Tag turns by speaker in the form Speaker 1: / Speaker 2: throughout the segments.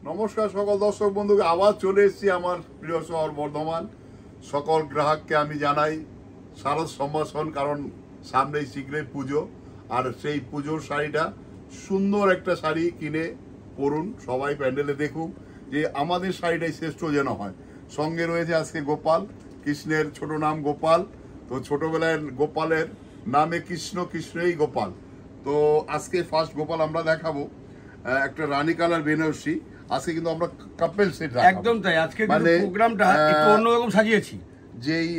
Speaker 1: নমস্কার সকল দর্শক বন্ধুকে, আবার চলে এসেছি আমার প্রিয় শহর বর্ধমান। সকল গ্রাহককে আমি জানাই শারদ সম্ভাষণ, কারণ সামনেই শীঘ্রই পুজো। আর সেই পুজোর শাড়িটা সুন্দর একটা শাড়ি কিনে পরুন, সবাই প্যান্ডেলে দেখুক যে আমাদের শাড়িটাই শ্রেষ্ঠ যেন হয়। সঙ্গে রয়েছে আজকে গোপাল, কৃষ্ণের ছোট নাম গোপাল। তো ছোটবেলায় গোপালের নামে কৃষ্ণ, কৃষ্ণই গোপাল। তো আজকে ফার্স্ট গোপাল আমরা দেখাবো একটা রানী কালার বেনারসি। আজকে কিন্তু আমরা কাপল সেট রাখবো।
Speaker 2: একদম তাই, আজকে মানে প্রোগ্রামটা একটু অন্যরকম সাজিয়েছি।
Speaker 1: যেই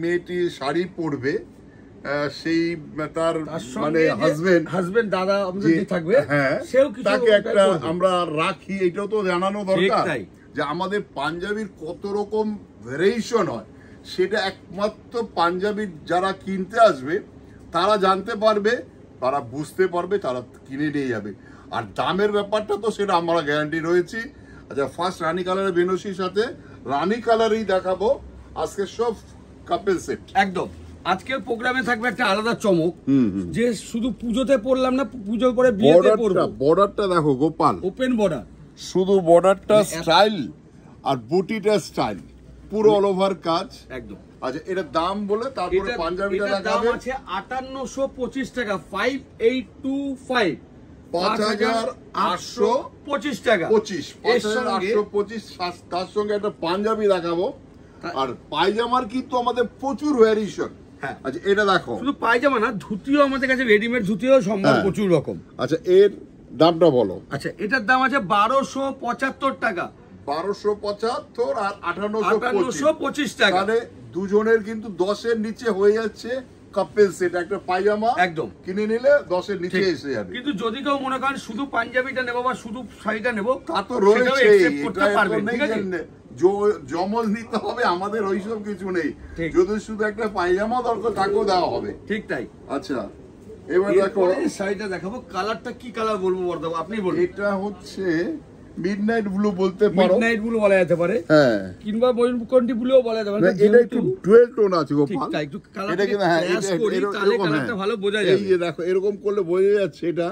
Speaker 1: মেয়েটি শাড়ি পরবে সেই তার মানে হাজবেন্ড
Speaker 2: দাদা আমাদের থাকবে,
Speaker 1: হ্যাঁ, তাকে একটা আমরা রাখি। এটাও তো জানানো দরকার যে আমাদের পাঞ্জাবির কত রকম ভেরিয়েশন হয়, সেটা একমাত্র পাঞ্জাবির যারা কিনতে আসবে তারা জানতে পারবে, তারা বুঝতে পারবে, তারা কিনে নিয়ে যাবে। আর দামের ব্যাপারটা তো সেটা আমরা গ্যারান্টি রয়েছি। আচ্ছা, ফার্স্ট রানী কালারের বেনারসির সাথে রানী কালারই দেখাবো আজকে সব কাপল সেট।
Speaker 2: একদম আজকের প্রোগ্রামে থাকবে একটা আলাদা চমক, যে শুধু পুজোতে পরলাম না, পুজোর পরে বিয়েতে পরব।
Speaker 1: বর্ডারটা দেখো গোপাল,
Speaker 2: ওপেন বর্ডার,
Speaker 1: শুধু বর্ডারটা স্টাইল আর বুটিটা স্টাইল, পুরো অল ওভার কাজ।
Speaker 2: একদম।
Speaker 1: আচ্ছা, এটা দাম বলে তারপরে পাঞ্জাবিটা দেখাবে।
Speaker 2: দাম আছে 5825 টাকা, 5825,
Speaker 1: 5825 টাকা, 5825। তার সঙ্গে একটা পাঞ্জাবি দেখাবো। আর পায়জামার কিন্তু আমাদের প্রচুর ভ্যারিয়েশন। আচ্ছা, এটা দেখো,
Speaker 2: শুধু পায়জামা না, ধুতিও আমাদের কাছে রেডিমেড ধুতিও সম্ভব, প্রচুর রকম।
Speaker 1: আচ্ছা, এর দামটা বলো।
Speaker 2: আচ্ছা, এটার দাম আছে 1275 টাকা,
Speaker 1: 1275 আর 5825
Speaker 2: টাকা।
Speaker 1: তাহলে দুজনের কিন্তু 10-এর নিচে হয়ে যাচ্ছে কাপল সেট। একটা পায়জামা একদম কিনে নিলে 10-এর নিচে এসে যাবে।
Speaker 2: কিন্তু যদি কেউ মনে করেন শুধু পাঞ্জাবিটা নেবো বা শুধু শাড়িটা নেবো,
Speaker 1: তা তো রয়েছে, জমজ নিতে হবে, আমাদের ওইসব কিছু নেই। যদি শুধু একটা পায়জামা দরকার তাকেও দেওয়া হবে।
Speaker 2: ঠিক তাই।
Speaker 1: আচ্ছা, এবার দেখো
Speaker 2: শাড়িটা দেখাবো। কালারটা কি কালার বলবো বর্ধব, আপনি বলুন।
Speaker 1: এটা হচ্ছে মিডনাইট ব্লু বলতে পারো,
Speaker 2: মিডনাইট ব্লু বলা যেতে পারে, হ্যাঁ, কিংবা ময়ূরকণ্ঠী ব্লুও বলা যেতে পারে।
Speaker 1: এটা একটু ডুয়েল টোন আছে গোপাল,
Speaker 2: একটু কালারটা করি তাহলে কালারটা ভালো বোঝা যাবে।
Speaker 1: এই যে দেখো, এরকম করলে বোঝা যাচ্ছে এটা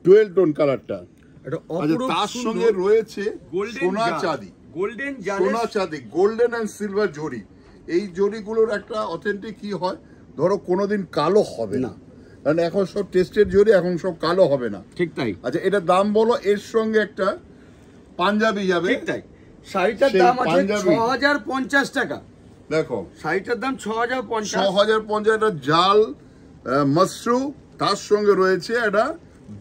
Speaker 1: ডুয়েল টোন কালারটা।
Speaker 2: এটা
Speaker 1: তার সঙ্গে রয়েছে সোনা চাঁদি, সোনা চাঁদি, গোল্ডেন এন্ড সিলভার জরি। এই জরিগুলোর একটা অথেন্টিক কি হয়, ধরো কোনোদিন কালো হবে না, কারণ এখন সব টেস্টেড জরি, এখন সব কালো হবে না।
Speaker 2: ঠিক তাই।
Speaker 1: আচ্ছা, এটা দাম বলো। এর সঙ্গে একটা পাঞ্জাবি যাবে।
Speaker 2: ঠিক তাই। শাড়িটার দাম আছে 6050 টাকা।
Speaker 1: দেখো,
Speaker 2: শাড়িটার দাম 6050।
Speaker 1: 6050 এটা জাল মসরু, তার সঙ্গে রয়েছে একটা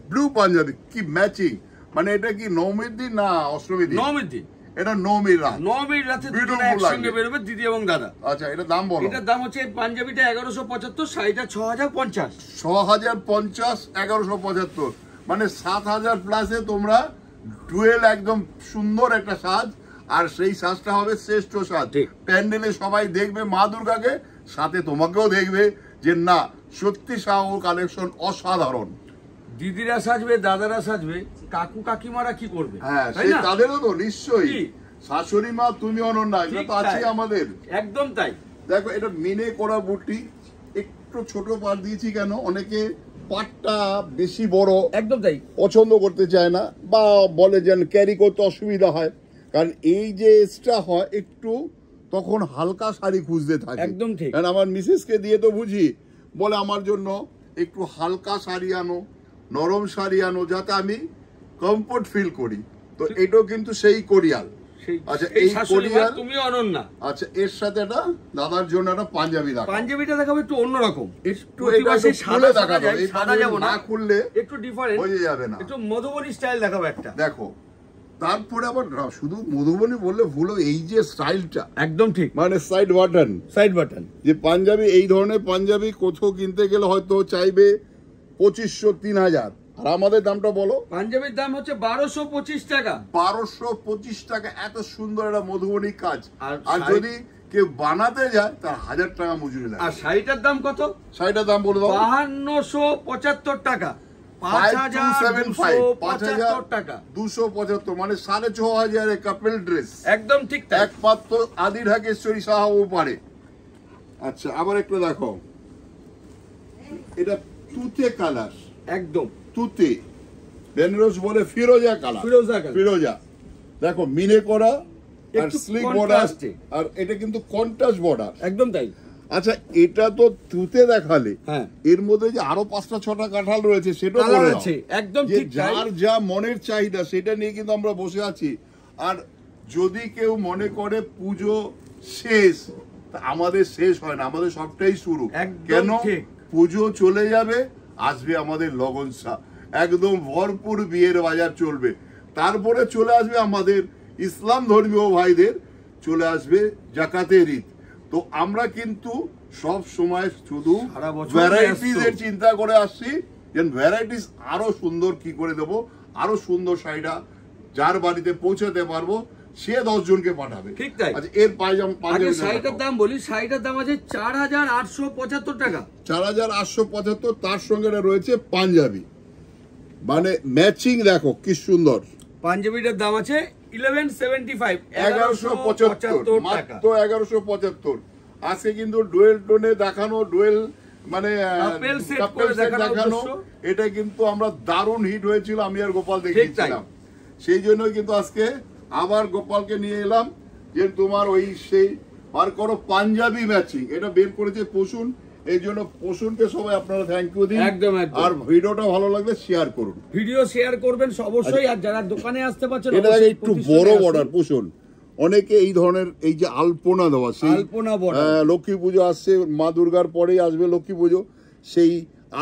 Speaker 1: ব্লু পাঞ্জাবি। কি ম্যাচিং! মানে এটা কি নবমীর দিন না অষ্টমীর দিন?
Speaker 2: নবমীর দিন।
Speaker 1: এটা নবমীর রাত,
Speaker 2: নবমীর রাতে দুজনে একসঙ্গে বেরোবে, দিদি এবং দাদা।
Speaker 1: আচ্ছা, এটা দাম বলো।
Speaker 2: এটার দাম হচ্ছে পাঞ্জাবিটা 1175, শাড়িটা 6050।
Speaker 1: 6050, 1175, মানে 7000 প্লাসে তোমরা ডুয়েল একদম সুন্দর একটা সাজ। আর সেই সাজটা হবে শ্রেষ্ঠ সাজ। প্যান্ডেলে সবাই দেখবে মা দুর্গাকে, সাথে তোমাকেও দেখবে যে না, সত্যি শাহ কালেকশন অসাধারণ।
Speaker 2: দিদিরা সাজবে, দাদারা সাজবে, কাকু কাকিমারা কি করবে?
Speaker 1: হ্যাঁ, তাদেরও তো নিশ্চয়ই। শাশুড়ি মা তুমি অনন্যা, এটা তো আছে আমাদের।
Speaker 2: একদম তাই।
Speaker 1: দেখো, এটা মিনে করা বুটি, একটু ছোট পাট দিয়েছি কেন, অনেকে পাটটা বেশি বড়
Speaker 2: একদম তাই
Speaker 1: পছন্দ করতে চায় না, বা বলে যেন ক্যারি করতে অসুবিধা হয়। কারণ এই যে এক্সট্রা হয় একটু, তখন হালকা শাড়ি খুঁজতে থাকে।
Speaker 2: একদম ঠিক।
Speaker 1: কারণ আমার মিসেসকে দিয়ে তো বুঝি, বলে আমার জন্য একটু হালকা শাড়ি আনো, নরম শাড়ি আনো, যাতে আমি কমফোর্ট ফিল করি। তো এটাও কিন্তু সেই কোরিয়াল। আচ্ছা, এই কোরিয়াল তুমি অনন্যা। আচ্ছা, এর সাথে একটা দাদার জন্য একটা পাঞ্জাবি দেখাবো।
Speaker 2: পাঞ্জাবিটা দেখাবো একটু অন্যরকম,
Speaker 1: একটু এটা খুলে দেখাবো। এই সাদা যাব না, খুললে
Speaker 2: একটু ডিফারেন্ট
Speaker 1: হয়ে যাবে না,
Speaker 2: একটু মধুবনী স্টাইল দেখাবো একটা।
Speaker 1: দেখো, তারপরে আবার শুধু মধুবনী বললে ভুল, এই যে স্টাইলটা
Speaker 2: একদম ঠিক,
Speaker 1: মানে সাইড বাটন যে পাঞ্জাবি, এই ধরনের পাঞ্জাবি কোথাও কিনতে গেলে হয়তো চাইবে 2500-3000। আর আমাদের দামটা বলো।
Speaker 2: পাঞ্জাবির দাম হচ্ছে 1225 টাকা।
Speaker 1: 1225 টাকা, এত সুন্দর একটা মধুবনী কাজ। আর যদি কেউ বানাতে যায় তার 1000 টাকা মজুরি লাগে।
Speaker 2: আর শাড়িটার দাম কত?
Speaker 1: শাড়িটার দাম বলে দাও।
Speaker 2: 5275 টাকা, 5275 টাকা,
Speaker 1: 275, মানে 6500 কাপল ড্রেস।
Speaker 2: একদম ঠিক,
Speaker 1: একমাত্র আদি ঢাকেশ্বরী সাহাও পারে। আচ্ছা, আবার একটু দেখো, এটা তুতে কালার,
Speaker 2: একদম
Speaker 1: তুতে, বেনারস বলে ফিরোজা কালার, ফিরোজা। দেখো মিনে করা আর
Speaker 2: একটু
Speaker 1: স্লিক বর্ডার,
Speaker 2: contrast এ।
Speaker 1: আর এটা কিন্তু কন্ট্রাস্ট বর্ডার।
Speaker 2: একদম তাই।
Speaker 1: আচ্ছা এটা তো তুতে দেখালে,
Speaker 2: হ্যাঁ
Speaker 1: এর মধ্যে যে আরো 5টা 6টা কাঁঠাল রয়েছে সেটা
Speaker 2: কালার আছে, একদম
Speaker 1: যে
Speaker 2: ঠিক তাই।
Speaker 1: যার যা মনের চাহিদা সেটা নিয়ে কিন্তু আমরা বসে আছি। আর যদি কেউ মনে করে পুজো শেষ, তা আমাদের শেষ হয় না, আমাদের সবটাই শুরু।
Speaker 2: একদম
Speaker 1: কেন
Speaker 2: ঠিক।
Speaker 1: পুজো চলে যাবে, আসবে আমাদের লগনসা, একদম ভরপুর বিয়ের বাজার চলবে। তারপরে চলে আসবে আমাদের ইসলাম ধর্মীয় ভাইদের, চলে আসবে জাকাতের ঈদ। তো আমরা কিন্তু সব সময় শুধু
Speaker 2: সারা বছর
Speaker 1: ভ্যারাইটিস
Speaker 2: ব্যস্ত।
Speaker 1: এর চিন্তা করে আসছি, যে ভ্যারাইটিস আরো সুন্দর কি করে দেবো, আরো সুন্দর শাড়িটা যার বাড়িতে পৌঁছাতে পারবো সে 10 জনকে পাঠাবে।
Speaker 2: ঠিক তাই।
Speaker 1: আচ্ছা এর
Speaker 2: আগে
Speaker 1: পাঞ্জাবি
Speaker 2: শাড়িটার দাম বলি, শাড়িটার দাম আছে 4875 টাকা।
Speaker 1: 4875, তার সঙ্গে এটা রয়েছে পাঞ্জাবি, মানে ম্যাচিং। দেখো কি সুন্দর।
Speaker 2: পাঞ্জাবিটার দাম আছে 1175,
Speaker 1: 1175,
Speaker 2: 1175 টাকা।
Speaker 1: মাত্র 1175। আজকে কিন্তু ডুয়েল টোনে দেখানো, ডুয়েল মানে
Speaker 2: Couple set
Speaker 1: couple
Speaker 2: করে
Speaker 1: set
Speaker 2: দেখানোর
Speaker 1: দেখানো,
Speaker 2: উদ্দেশ্য।
Speaker 1: এটা কিন্তু আমরা দারুণ হিট হয়েছিল, আমি আর গোপাল দেখিয়েছিলাম। সেই জন্যই কিন্তু আজকে আবার গোপালকে নিয়ে এলাম, যে তোমার ওই সেই আর করো পাঞ্জাবি ম্যাচিং, এটা বের করেছে পশুন। এই জন্য পশুনকে সবাই আপনারা থ্যাংক ইউ দিন।
Speaker 2: একদম, একদম।
Speaker 1: আর ভিডিওটা ভালো লাগলে শেয়ার করুন।
Speaker 2: ভিডিও শেয়ার করবেন অবশ্যই, আর যারা দোকানে আসতে পারছেন
Speaker 1: এটা
Speaker 2: অবশ্যই
Speaker 1: একটু
Speaker 2: প্রতিষ্ঠানে
Speaker 1: বড়
Speaker 2: আসুন।
Speaker 1: বর্ডার পশুন। অনেকে এই ধরনের এই যে আলপনা দেওয়া, সেই
Speaker 2: আলপনা border।
Speaker 1: লক্ষ্মী পুজো আসছে, মা দুর্গার পরেই আসবে লক্ষ্মী পুজো, সেই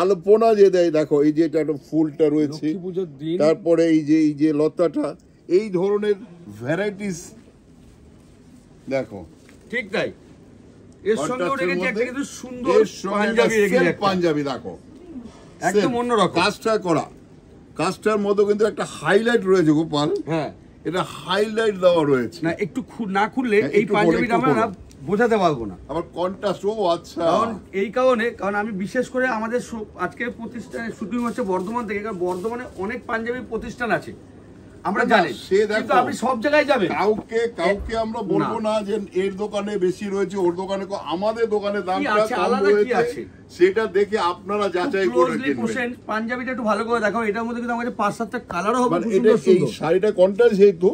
Speaker 1: আলপনা যে দেয়, দেখো এই যে এটা ফুলটা রয়েছে,
Speaker 2: লক্ষ্মী পুজোর দিন
Speaker 1: তারপরে এই যে লতাটা, এই ধরনের ভ্যারাইটিস দেখো।
Speaker 2: ঠিক তাই। এর সঙ্গে
Speaker 1: Contrast এর
Speaker 2: রেখেছি একটা
Speaker 1: মধ্যে
Speaker 2: কিন্তু সুন্দর
Speaker 1: এর সঙ্গে
Speaker 2: পাঞ্জাবি
Speaker 1: একটা
Speaker 2: রেখেছি
Speaker 1: self
Speaker 2: একটা।
Speaker 1: পাঞ্জাবি দেখো,
Speaker 2: একদম
Speaker 1: Self।
Speaker 2: অন্যরকম।
Speaker 1: কাজটা করা, কাজটার মধ্যে কিন্তু একটা হাইলাইট রয়েছে গোপাল,
Speaker 2: হ্যাঁ
Speaker 1: এটা হাইলাইট দেওয়া রয়েছে।
Speaker 2: না, একটু না খুললে
Speaker 1: হ্যাঁ,
Speaker 2: এই
Speaker 1: একটু
Speaker 2: পাঞ্জাবিটা
Speaker 1: একটু
Speaker 2: আমরা বোঝাতে পারবো না।
Speaker 1: আবার কন্ট্রাস্ট, ও আচ্ছা
Speaker 2: কারণ আমি বিশেষ করে আমাদের আজকের প্রতিষ্ঠানে শুটিং হচ্ছে বর্ধমান থেকে, কারণ বর্ধমানে অনেক পাঞ্জাবি প্রতিষ্ঠান আছে, আমরা
Speaker 1: না,
Speaker 2: জানি।
Speaker 1: সে দেখো,
Speaker 2: কিন্তু আপনি সব জায়গায় যাবেন,
Speaker 1: কাউকে আমরা বলবো না যে এর দোকানে বেশি রয়েছে, ওর দোকানে আমাদের দোকানে দামটা
Speaker 2: আছে,
Speaker 1: কম
Speaker 2: আলাদা কি
Speaker 1: রয়েছে,
Speaker 2: আছে?
Speaker 1: সেটা দেখে আপনারা যাচাই করে
Speaker 2: ক্লোজলি
Speaker 1: কিনবেন।
Speaker 2: পোষেন। পাঞ্জাবিটা একটু ভালো করে দেখাও, এটার মধ্যে কিন্তু আমাদের 5-7টা কালারও হবে,
Speaker 1: মানে
Speaker 2: খুব
Speaker 1: এটা
Speaker 2: সুন্দর
Speaker 1: এই
Speaker 2: সুন্দর।
Speaker 1: শাড়িটা কন্ট্রাস্ট যেহেতু,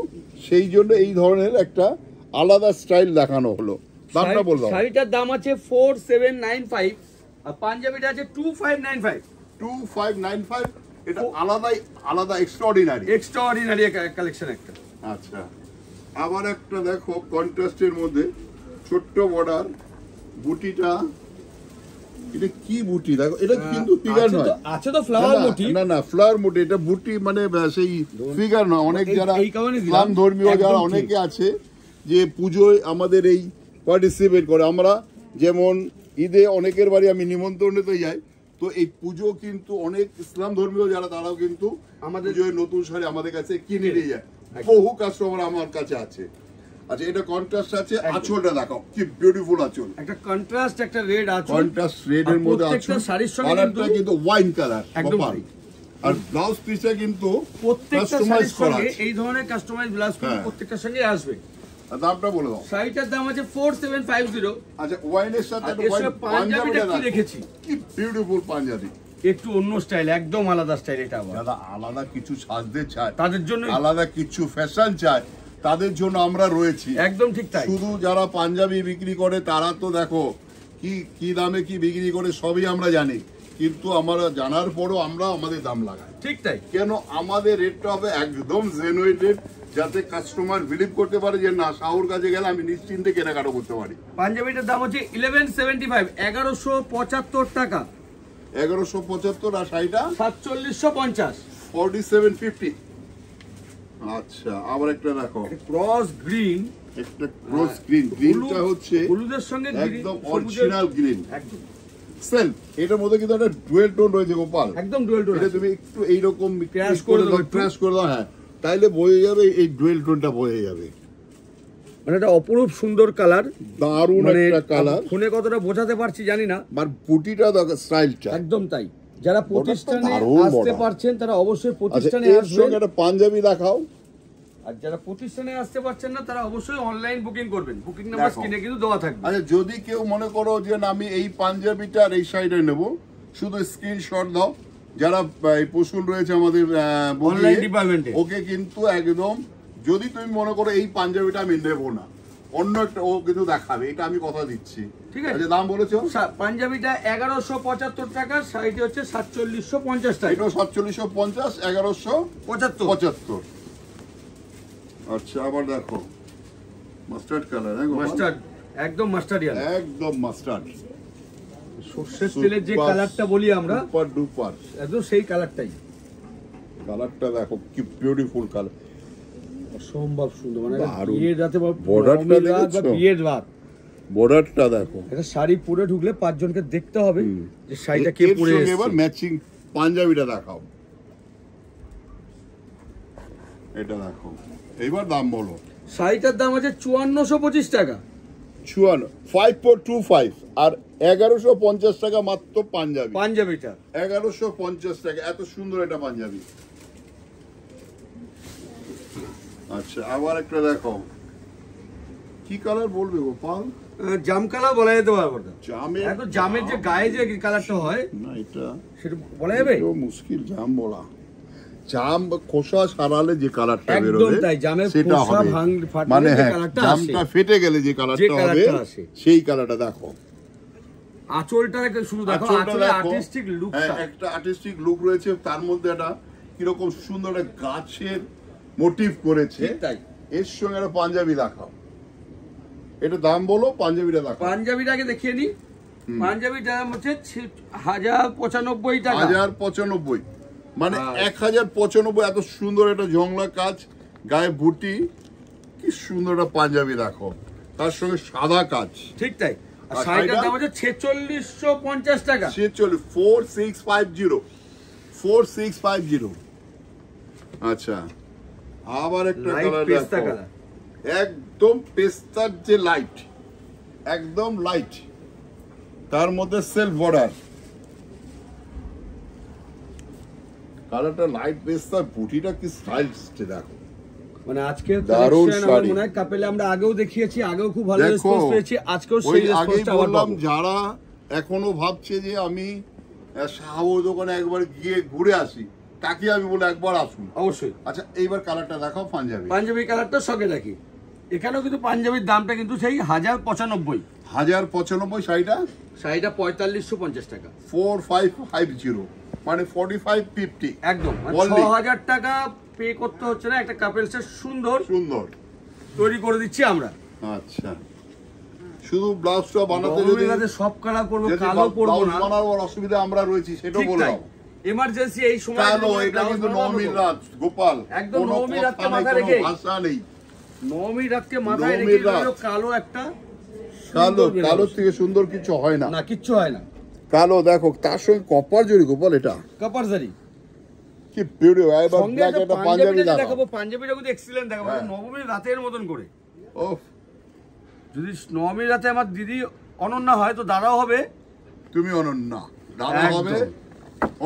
Speaker 1: সেই জন্য এই ধরনের একটা আলাদা স্টাইল দেখানো হলো। দামটা বলবো,
Speaker 2: শাড়িটার দাম আছে 4795, আর পাঞ্জাবিটা আছে 2595।
Speaker 1: 2595, এটা আলাদা এক্সট্রাঅর্ডিনারি
Speaker 2: এক্সট্রাঅর্ডিনারি কালেকশন একটা।
Speaker 1: আচ্ছা আবার একটা দেখো কন্ট্রাস্টের মধ্যে ছোট্ট বর্ডার, বুটিটা এটা কি বুটি দেখো, এটা কিন্তু ফিগার নয়,
Speaker 2: আছে তো ফ্লাওয়ার বুটি।
Speaker 1: না ফ্লাওয়ার বুটি, এটা বুটি মানে সেই ফিগার নয়। অনেক যারা
Speaker 2: এই কারণে দিলাম,
Speaker 1: ইসলাম ধর্মীয়
Speaker 2: একদম
Speaker 1: যারা
Speaker 2: ঠিক।
Speaker 1: অনেকে আছে যে পুজোয় আমাদের এই পার্টিসিপেট করে, আমরা যেমন ঈদে অনেকের বাড়ি আমি নিমন্ত্রণেতে যাই, তো এই পুজো কিন্তু অনেক ইসলাম ধর্মীয় যারা, তারাও কিন্তু
Speaker 2: আমাদের
Speaker 1: পুজোয় নতুন শাড়ি আমাদের কাছে কিনে নিয়ে যায়, বহু কাস্টমার আমার কাছে আছে। আচ্ছা এটা কন্ট্রাস্ট আছে, আঁচলটা দেখাও কি বিউটিফুল আঁচল,
Speaker 2: একটা কন্ট্রাস্ট, একটা রেড আছে,
Speaker 1: কন্ট্রাস্ট রেড এর মধ্যে
Speaker 2: প্রত্যেকটা
Speaker 1: আঁচল,
Speaker 2: শাড়ির সঙ্গে
Speaker 1: কালারটা কিন্তু ওয়াইন কালার
Speaker 2: একদম
Speaker 1: গোপাল।
Speaker 2: ঠিক।
Speaker 1: আর ব্লাউজ পিসটা কিন্তু
Speaker 2: প্রত্যেকটা
Speaker 1: কাস্টমাইজ
Speaker 2: শাড়ির
Speaker 1: করা
Speaker 2: সঙ্গে
Speaker 1: আছে।
Speaker 2: এই ধরনের কাস্টমাইজ ব্লাউজ
Speaker 1: হ্যাঁ।
Speaker 2: প্রত্যেকটার সঙ্গে আসবে।
Speaker 1: আর দামটা বলে দাও।
Speaker 2: শাড়িটার দাম আছে 4750।
Speaker 1: আচ্ছা ওয়াইনের সাথে
Speaker 2: আর
Speaker 1: একটা
Speaker 2: এর
Speaker 1: ওয়াইন
Speaker 2: সঙ্গে পাঞ্জাবিটা কি রেখেছি,
Speaker 1: কি বিউটিফুল পাঞ্জাবি,
Speaker 2: একটু অন্য স্টাইল, একদম আলাদা স্টাইল। এটা আবার
Speaker 1: যারা আলাদা কিছু সাজতে চায়,
Speaker 2: তাদের জন্য
Speaker 1: আলাদা কিছু ফ্যাশন চায়, তাদের জন্য আমরা রয়েছি।
Speaker 2: একদম ঠিক তাই।
Speaker 1: শুধু যারা পাঞ্জাবি বিক্রি করে তারা তো দেখো কি দামে কি বিক্রি করে সবই আমরা জানি, কিন্তু আমরা জানার পরও আমরা আমাদের দাম লাগাই।
Speaker 2: ঠিক তাই।
Speaker 1: কেন আমাদের রেটটা হবে একদম জেনুইন রেট, যাতে কাস্টমার বিলিভ করতে পারে যে না শাহুর কাছে গেলে আমি নিশ্চিন্তে কেনাকাটা করতে পারি।
Speaker 2: পাঞ্জাবিটার দাম হচ্ছে 1175, 1175 টাকা।
Speaker 1: 1175, আর শাড়িটা
Speaker 2: 4750,
Speaker 1: 4750। আচ্ছা আবার একটা দেখো,
Speaker 2: ক্রস গ্রিন,
Speaker 1: একটা ক্রস গ্রিন, গ্রিনটা হচ্ছে
Speaker 2: হলুদের সঙ্গে
Speaker 1: একদম অরিজিনাল গ্রিন
Speaker 2: একদম
Speaker 1: সেলফ। এটার মধ্যে কিন্তু একটা ডুয়েল টোন রয়েছে গোপাল,
Speaker 2: একদম ডুয়েল টোন।
Speaker 1: এটা তুমি একটু এইরকম
Speaker 2: Crash করে দাও,
Speaker 1: ক্র্যাশ করে দাও, হ্যাঁ, তাইলে বোঝা যাবে এই ডুয়েল টোনটা বোঝা যাবে।
Speaker 2: মানে এটা অপরূপ সুন্দর কালার,
Speaker 1: দারুণ একটা কালার,
Speaker 2: ফোনে কতটা বোঝাতে পারছি জানি না,
Speaker 1: আর বুটিটা দেখো স্টাইলটা
Speaker 2: একদম তাই। যারা প্রতিষ্ঠানে
Speaker 1: দারুণ
Speaker 2: আসতে
Speaker 1: বড়।
Speaker 2: পারছেন তারা অবশ্যই
Speaker 1: আচ্ছা
Speaker 2: প্রতিষ্ঠানে
Speaker 1: এর
Speaker 2: আসবেন,
Speaker 1: সঙ্গে একটা পাঞ্জাবি দেখাও।
Speaker 2: আর যারা প্রতিষ্ঠানে আসতে পারছেন না তারা অবশ্যই অনলাইন বুকিং করবেন, বুকিং নাম্বার
Speaker 1: দেখো।
Speaker 2: স্ক্রিনে কিন্তু দেওয়া থাকবে।
Speaker 1: আচ্ছা যদি কেউ মনে করো যে না আমি এই পাঞ্জাবিটা আর এই শাড়িটা নেব, শুধু স্ক্রিনশট দাও। যারা এই পশুল রয়েছে আমাদের
Speaker 2: অনলাইন ডিপার্টমেন্টে,
Speaker 1: ওকে কিন্তু একদম যদি তুমি মনে করো এই পাঞ্জাবিটা আমি নেবো না, অন্য একটা ও কিন্তু দেখাবে, এটা আমি কথা দিচ্ছি।
Speaker 2: ঠিক আছে,
Speaker 1: দাম বলেছো
Speaker 2: পাঞ্জাবিটা 1175 টাকা, শাড়িটি হচ্ছে 4750 টাকা।
Speaker 1: এটা 4750, 1175। আচ্ছা, আবার দেখো মাস্টার্ড কালার,
Speaker 2: মাস্টার্ড, একদম মাস্টার্ড,
Speaker 1: একদম মাস্টার্ড,
Speaker 2: সর্ষের তেলের যে কালারটা বলি আমরা,
Speaker 1: সুপার ডুপার,
Speaker 2: একদম সেই কালারটাই।
Speaker 1: কালারটা দেখো কি বিউটিফুল কালার,
Speaker 2: অসম্ভব সুন্দর, মানে
Speaker 1: দারুণ।
Speaker 2: বিয়ের রাতে বা
Speaker 1: বর্ডারটা
Speaker 2: নবমীর রাত বা
Speaker 1: দেখেছো?
Speaker 2: বিয়ের রাত,
Speaker 1: বর্ডারটা দেখো।
Speaker 2: এটা শাড়ি পরে ঢুকলে 5 জনকে দেখতে হবে যে শাড়িটা কে পরে
Speaker 1: এর সঙ্গে
Speaker 2: এসেছে।
Speaker 1: এবার ম্যাচিং পাঞ্জাবিটা দেখাও, এটা দেখো। এইবার দাম বলো।
Speaker 2: শাড়িটার দাম আছে 5425 টাকা।
Speaker 1: 5425 আর 1150 টাকা মাত্র পাঞ্জাবি।
Speaker 2: পাঞ্জাবিটা
Speaker 1: 1150 টাকা, এত সুন্দর এটা পাঞ্জাবি। আচ্ছা, আবার একটা দেখো, কি কালার বলবে গোপাল?
Speaker 2: জাম কালার বলা যেতে পারবে না,
Speaker 1: জামের,
Speaker 2: একদম জামের যে গায়ে যে কালারটা হয়
Speaker 1: না এটা
Speaker 2: সেটা বলা যাবে,
Speaker 1: এটাও মুশকিল জাম বলা। জাম খোসা সারালে যে কালারটা
Speaker 2: একদম
Speaker 1: বেরোবে
Speaker 2: তাই, জামের
Speaker 1: সেটা
Speaker 2: খোসা
Speaker 1: হবে,
Speaker 2: ফাটলে
Speaker 1: মানে
Speaker 2: যে
Speaker 1: হ্যাঁ,
Speaker 2: কালারটা
Speaker 1: জামটা
Speaker 2: আসে,
Speaker 1: ফেটে গেলে যে কালারটা হবে
Speaker 2: কালারটা আসে।
Speaker 1: সেই কালারটা দেখো।
Speaker 2: আঁচলটা শুধু দেখো,
Speaker 1: আঁচলটা
Speaker 2: আঁচলে
Speaker 1: দেখো,
Speaker 2: আর্টিস্টিক লুক,
Speaker 1: হ্যাঁ, একটা আর্টিস্টিক লুক রয়েছে, তার মধ্যে একটা কিরকম সুন্দর একটা গাছের মোটিভ করেছে।
Speaker 2: তাই
Speaker 1: এর সঙ্গে একটা পাঞ্জাবি দেখাও, এটা দাম বলো, পাঞ্জাবিটা দেখাও।
Speaker 2: পাঞ্জাবিটাকে দেখিয়ে নি। পাঞ্জাবির দাম হচ্ছে 1095 টাকা।
Speaker 1: 1095, মানে 1095। এত সুন্দর একটা জংলা কাজ, গায়ে বুটি, কি সুন্দর একটা পাঞ্জাবি দেখো, তার সঙ্গে সাদা কাজ।
Speaker 2: ঠিক তাই, আর
Speaker 1: আর
Speaker 2: শাড়িটার
Speaker 1: শাড়িটা?
Speaker 2: দাম হচ্ছে 4650 টাকা।
Speaker 1: 4650। আচ্ছা, আবার একটা
Speaker 2: লাইট
Speaker 1: কালার
Speaker 2: পেস্তা
Speaker 1: দেখো,
Speaker 2: কালার,
Speaker 1: একদম পেস্তার যে লাইট, একদম লাইট, তার মধ্যে সেলফ বর্ডার, কালারটা লাইট পেস্তার, বুটিটা কি স্টাইলিশ দেখো।
Speaker 2: মানে আজকের
Speaker 1: দারুণ
Speaker 2: কালেকশন আমার
Speaker 1: শাড়ি।
Speaker 2: মনে হয় কাপেলে আমরা আগেও দেখিয়েছি, আগেও খুব ভালো
Speaker 1: দেখো,
Speaker 2: রেসপন্স পেয়েছি, আজকেও
Speaker 1: ওই
Speaker 2: সেই
Speaker 1: আগেই
Speaker 2: রেসপন্সটা আবার
Speaker 1: বললাম,
Speaker 2: পাবো।
Speaker 1: যারা এখনো ভাবছে যে আমি শাহাবু দোকানে একবার গিয়ে ঘুরে আসি, তাকে আমি বলে একবার আসুন।
Speaker 2: অবশ্যই।
Speaker 1: আচ্ছা, এইবার কালারটা দেখাও পাঞ্জাবি।
Speaker 2: পাঞ্জাবি কালারটা সঙ্গে রাখি, এখানেও কিন্তু পাঞ্জাবির দামটা কিন্তু সেই 1095।
Speaker 1: 1095 শাড়িটা,
Speaker 2: শাড়িটা 4550 টাকা,
Speaker 1: 4550, মানে 4550।
Speaker 2: একদম
Speaker 1: Only।
Speaker 2: 6000 টাকা পে করতে হচ্ছে না, একটা কাপেলসের সুন্দর
Speaker 1: সুন্দর
Speaker 2: তৈরি করে দিচ্ছি আমরা।
Speaker 1: আচ্ছা, শুধু ব্লাউজটা বানাতে যদি
Speaker 2: নবমীর সব কালার করবো, কালো করবো না,
Speaker 1: বানাবার অসুবিধা আমরা রয়েছি, সেটাও
Speaker 2: ঠিক
Speaker 1: বলে
Speaker 2: তাই।
Speaker 1: দাও।
Speaker 2: এমার্জেন্সি এই সময়
Speaker 1: কালো, এটা কিন্তু নবমীর রাত গোপাল,
Speaker 2: একদম
Speaker 1: কোনো
Speaker 2: নবমীর রাতকে
Speaker 1: কথা নেই,
Speaker 2: মাথায়
Speaker 1: কোনো
Speaker 2: রেখে।
Speaker 1: ভাষা নেই।
Speaker 2: নবমীর রাতকে মাথায়
Speaker 1: নবমীর
Speaker 2: রেখে
Speaker 1: রাত।
Speaker 2: কালো একটা
Speaker 1: কালো,
Speaker 2: সুন্দর
Speaker 1: কালো
Speaker 2: বেরোবে।
Speaker 1: থেকে সুন্দর কিছু হয় না।
Speaker 2: না, কিচ্ছু হয় না।
Speaker 1: কালো দেখো, তার সঙ্গে কপার জড়ি গোপাল, এটা
Speaker 2: কাপারজারি
Speaker 1: কি বিউটি। এবার
Speaker 2: সঙ্গে
Speaker 1: ব্ল্যাক একটা পাঞ্জাবি
Speaker 2: দেখাবো,
Speaker 1: দেখাবো।
Speaker 2: পাঞ্জাবিটা কিন্তু এক্সিলেন্ট দেখাবো,
Speaker 1: হ্যাঁ।
Speaker 2: নবমীর রাতের মতন করে।
Speaker 1: ওফ,
Speaker 2: যদি নবমীর রাতে আমার দিদি অনন্যা হয় তো দাদাও হবে,
Speaker 1: তুমি অনন্যা, দাদা
Speaker 2: একদম।
Speaker 1: হবে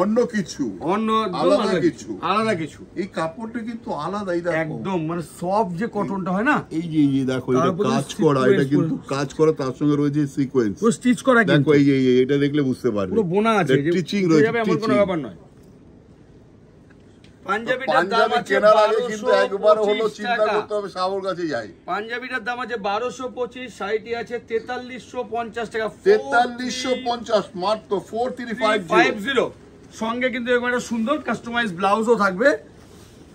Speaker 1: অন্য কিছু,
Speaker 2: অন্য একদম
Speaker 1: আলাদা কিছু।
Speaker 2: আলাদা কিছু,
Speaker 1: এই কাপড়টা কিন্তু আলাদাই দেখো,
Speaker 2: একদম মানে সফট যে কটনটা হয় না,
Speaker 1: এই যে এই যে দেখো, এটা
Speaker 2: তারপরে
Speaker 1: কাজ
Speaker 2: sequence
Speaker 1: করা, এটা কিন্তু
Speaker 2: করে-
Speaker 1: কাজ করা, তার সঙ্গে রয়েছে সিকোয়েন্স।
Speaker 2: পুরো স্টিচ করা
Speaker 1: দেখো,
Speaker 2: কিন্তু,
Speaker 1: এই যে এটা দেখলে বুঝতে পারবে,
Speaker 2: পুরো বোনা আছে, যে
Speaker 1: টিচিং
Speaker 2: বুঝে
Speaker 1: রয়েছে,
Speaker 2: যাবে এমন কোনো ব্যাপার নয়। পাঞ্জাবিটার দাম
Speaker 1: পাঞ্জাবি
Speaker 2: আছে
Speaker 1: কেনার আগে কিন্তু একবার হলো
Speaker 2: 1225
Speaker 1: চিন্তা
Speaker 2: টাকা।
Speaker 1: করতে হবে শাবুর কাছে যাই।
Speaker 2: পাঞ্জাবিটার দাম আছে 1225, শাড়িটি আছে 4350 টাকা,
Speaker 1: 4350 মাত্র 4350।
Speaker 2: 50 সঙ্গে কিন্তু এরকম একটা সুন্দর কাস্টমাইজ ব্লাউজও থাকবে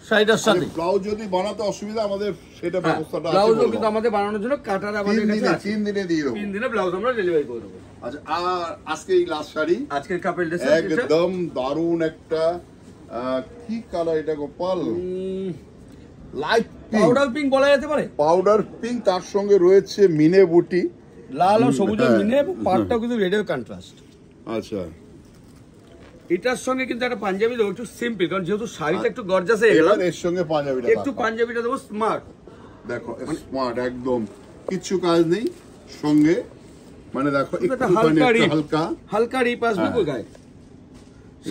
Speaker 2: শাড়িটার সাথে।
Speaker 1: ব্লাউজ যদি বানাতে অসুবিধা, আমাদের সেটা ব্যবস্থাটা আছে।
Speaker 2: ব্লাউজও কিন্তু আমাদের বানানোর জন্য কাটার আমাদের কাছে আছে।
Speaker 1: 3 দিনে দিয়ে দেবো।
Speaker 2: 3 দিনে ব্লাউজ আমরা ডেলিভারি করে দেবো।
Speaker 1: আচ্ছা, আর আজকে এই লাস্ট শাড়ি
Speaker 2: আজকের কাপেল ড্রেস
Speaker 1: একদম দারুণ একটা, কি কালার এটা গোপাল? লাইট
Speaker 2: পাউডার পিঙ্ক বলা যেতে পারে,
Speaker 1: পাউডার পিঙ্ক, তার সঙ্গে রয়েছে মিনে বুটি,
Speaker 2: লাল ও সবুজ
Speaker 1: হ্যাঁ।
Speaker 2: মিলে, পাড়টাও কিন্তু রেডের কন্ট্রাস্ট।
Speaker 1: আচ্ছা,
Speaker 2: এটার সঙ্গে কিন্তু একটা পাঞ্জাবি দেবো একটু সিম্পল, কারণ যেহেতু শাড়িটা একটু গর্জাস হয়ে গেল,
Speaker 1: এবার এর সঙ্গে পাঞ্জাবিটা
Speaker 2: একটু
Speaker 1: দেখো।
Speaker 2: পাঞ্জাবিটা দেবো স্মার্ট,
Speaker 1: দেখো স্মার্ট একদম, কিচ্ছু কাজ নেই সঙ্গে, মানে দেখো একটু হালকা
Speaker 2: হালকা রিপ আসবে
Speaker 1: হ্যাঁ।
Speaker 2: গায়ে।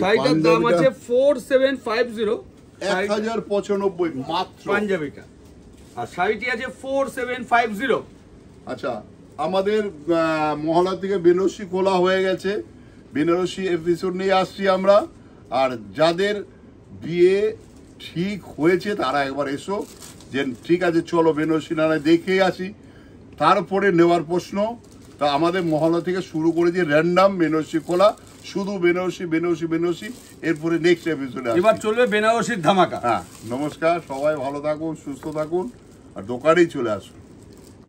Speaker 2: শাড়িটার দাম আছে 4750,
Speaker 1: 1095 মাত্র
Speaker 2: পাঞ্জাবিটা, আর শাড়িটি আছে 4750।
Speaker 1: আচ্ছা, আমাদের মহলা থেকে বেনারসি খোলা হয়ে গেছে, বেনারসি এপিসোড নিয়ে আসছি আমরা। আর যাদের বিয়ে ঠিক হয়েছে তারা একবার এসো, যে ঠিক আছে চলো বেনারসি নানায় দেখে আসি, তারপরে নেওয়ার প্রশ্ন। তা আমাদের মহল্লা থেকে শুরু করে যে র্যান্ডাম বেনারসি খোলা, শুধু বেনারসি বেনারসি বেনারসি, এরপরে নেক্সট এপিসোডে
Speaker 2: এবার চলবে বেনারসির ধামাকা।
Speaker 1: হ্যাঁ, নমস্কার, সবাই ভালো থাকুন, সুস্থ থাকুন, আর দোকানেই চলে আসুন।